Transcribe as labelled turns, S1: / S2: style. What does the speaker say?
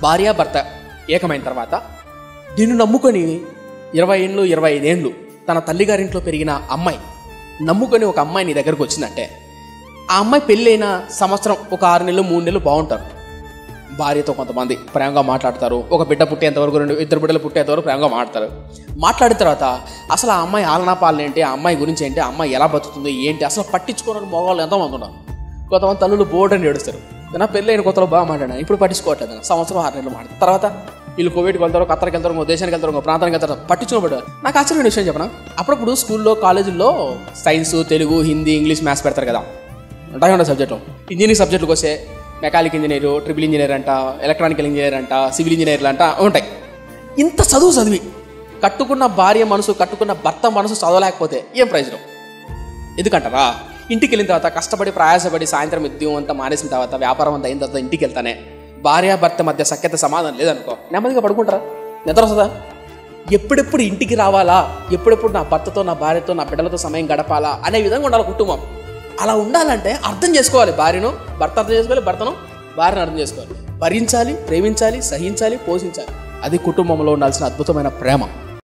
S1: భార్యాభర్త ఏకమైన తర్వాత దీన్ని నమ్ముకొని 20 ఏళ్ళు 25 ఏళ్ళు తన తల్లిగారింట్లో పెరిగిన అమ్మాయి నమ్ముకొని ఒక అమ్మాయి నీ దగ్గరకు వచ్చిందంటే ఆ అమ్మాయి పెళ్ళైన సంవత్సరం ఒక 6 నెలలు 3 నెలలు బాగుంటారు. భార్యతో కొంతమంది ప్రేమగా మాట్లాడతారు. ఒక బిడ్డ పుట్టేంతవరకు 2 బిడ్డలు పుట్టేంతవరకు ప్రేమగా మాట్లాడిన తర్వాత అసలు ఆ అమ్మాయి ఆలనా పాలన ఏంటి, ఆ అమ్మాయి గురించి ఏంటి, ఆ అమ్మాయి ఎలా బతుకుతుంది ఏంటి అసలు పట్టించుకోవడానికి మగవాళ్ళు ఎంతోమంది ఉన్నారు. కొంతమంది తల్లులు బోర్డు అని ఏడుస్తారు. నా పెళ్ళైన కొత్తలో బాగా మాట్లాడాను, ఇప్పుడు పట్టించుకోవట్లేదు. సంవత్సరం 6 నెలలు మాట్లాడు తర్వాత వీళ్ళు కోవిడ్కి వెళ్తారు, ఖత్తర్కి వెళ్తారు, ఇంకో దేశానికి వెళ్తారు, ఇంకో ప్రాంతానికి వెళ్తారు, పట్టించుకోబడ్డారు. నాకు ఆశ్చర్యమైన విషయం చెప్పనా, అప్పుడప్పుడు స్కూల్లో కాలేజీల్లో science, Telugu, Hindi, English, maths పెడతారు కదా, ఉంటాయి సబ్జెక్టు. ఇంజనీరింగ్ సబ్జెక్టులకు వస్తే మెకానిక్ ఇంజనీరు, ట్రిపుల్ ఇంజనీర్ అంట, ఎలక్ట్రానికల్ ఇంజనీర్ అంట, సివిల్ ఇంజనీర్లు అంట ఉంటాయి. ఇంత చదివి కట్టుకున్న భార్య మనసు, కట్టుకున్న భర్త మనసు చదవలేకపోతే ఏం ప్రయోజనం? ఎందుకంటారా, ఇంటికి వెళ్ళిన తర్వాత కష్టపడి ప్రయాసపడి సాయంత్రం ఉద్యోగం అంతా మానేసిన తర్వాత వ్యాపారం అంతా అయిన తర్వాత ఇంటికి వెళ్తానే భార్యాభర్త మధ్య సఖ్యత సమాధానం లేదనుకో, నెమ్మదిగా పడుకుంటారా? నిద్ర వస్తుందా? ఎప్పుడెప్పుడు ఇంటికి రావాలా, ఎప్పుడెప్పుడు నా భర్తతో, నా భార్యతో, నా బిడ్డలతో సమయం గడపాలా అనే విధంగా ఉండాలి కుటుంబం. అలా ఉండాలంటే అర్థం చేసుకోవాలి, భార్యను భర్త అర్థం చేసుకోవాలి, భర్తను భార్యను అర్థం చేసుకోవాలి, భరించాలి, ప్రేమించాలి, సహించాలి, పోషించాలి. అది కుటుంబంలో ఉండాల్సిన అద్భుతమైన ప్రేమ.